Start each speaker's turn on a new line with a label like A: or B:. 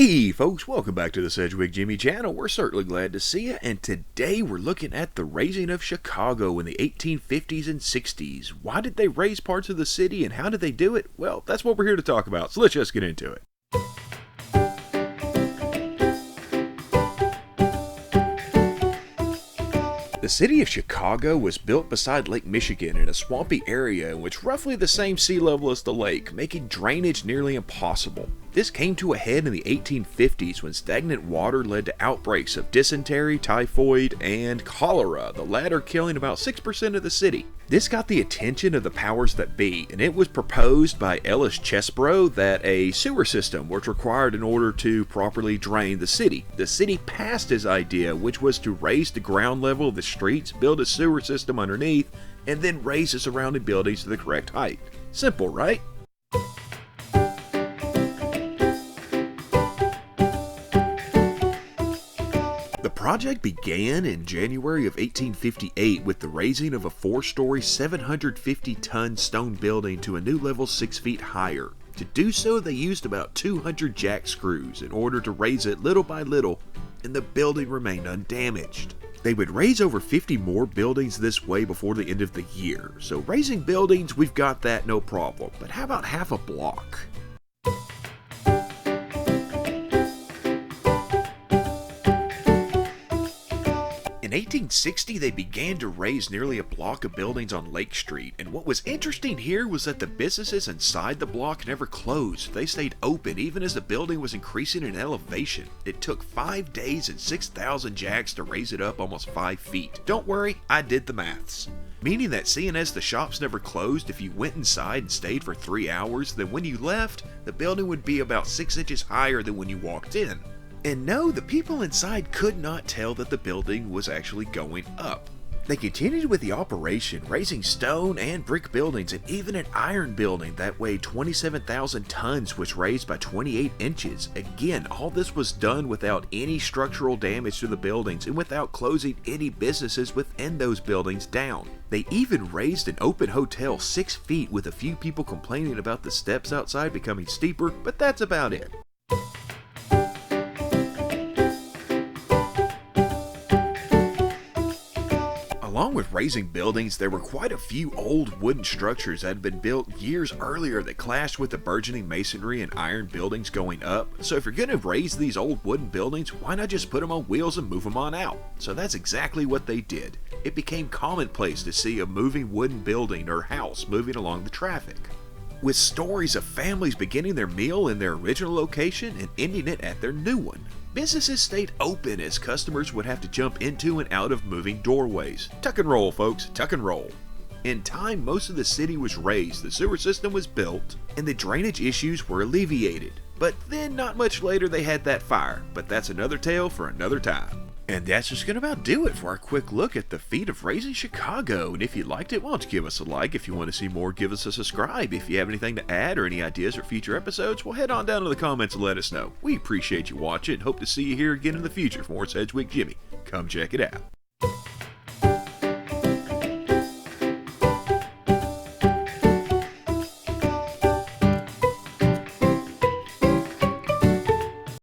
A: Hey folks, welcome back to the Sedgwick Jimmy channel. We're certainly glad to see you, and today we're looking at the raising of Chicago in the 1850s and 60s. Why did they raise parts of the city and how did they do it? Well, that's what we're here to talk about, so let's just get into it. The city of Chicago was built beside Lake Michigan in a swampy area in which roughly the same sea level as the lake, making drainage nearly impossible. This came to a head in the 1850s when stagnant water led to outbreaks of dysentery, typhoid, and cholera, the latter killing about 6% of the city. This got the attention of the powers that be, and it was proposed by Ellis Chesbro that a sewer system was required in order to properly drain the city. The city passed his idea, which was to raise the ground level of the streets, build a sewer system underneath, and then raise the surrounding buildings to the correct height. Simple, right? The project began in January of 1858 with the raising of a 4-story, 750-ton stone building to a new level 6 feet higher. To do so, they used about 200 jack screws in order to raise it little by little, and the building remained undamaged. They would raise over 50 more buildings this way before the end of the year. So raising buildings, we've got that no problem. But how about half a block? In 1860, they began to raise nearly a block of buildings on Lake Street, and what was interesting here was that the businesses inside the block never closed. They stayed open even as the building was increasing in elevation. It took 5 days and 6,000 jacks to raise it up almost 5 feet. Don't worry, I did the maths. Meaning that seeing as the shops never closed, if you went inside and stayed for 3 hours, then when you left, the building would be about 6 inches higher than when you walked in. And no, the people inside could not tell that the building was actually going up. They continued with the operation, raising stone and brick buildings and even an iron building that weighed 27,000 tons was raised by 28 inches. Again, all this was done without any structural damage to the buildings and without closing any businesses within those buildings down. They even raised an open hotel 6 feet with a few people complaining about the steps outside becoming steeper, but that's about it. Along with raising buildings, there were quite a few old wooden structures that had been built years earlier that clashed with the burgeoning masonry and iron buildings going up. So if you're going to raise these old wooden buildings, why not just put them on wheels and move them on out? So that's exactly what they did. It became commonplace to see a moving wooden building or house moving along the traffic, with stories of families beginning their meal in their original location and ending it at their new one. Businesses stayed open as customers would have to jump into and out of moving doorways. Tuck and roll, folks, tuck and roll. In time, most of the city was raised, the sewer system was built, and the drainage issues were alleviated. But then, not much later, they had that fire. But that's another tale for another time. And that's just going to about do it for our quick look at the feat of raising Chicago. And if you liked it, why don't you give us a like? If you want to see more, give us a subscribe. If you have anything to add or any ideas for future episodes, well, head on down to the comments and let us know. We appreciate you watching and hope to see you here again in the future for more Sedgwick Jimmy. Come check it out.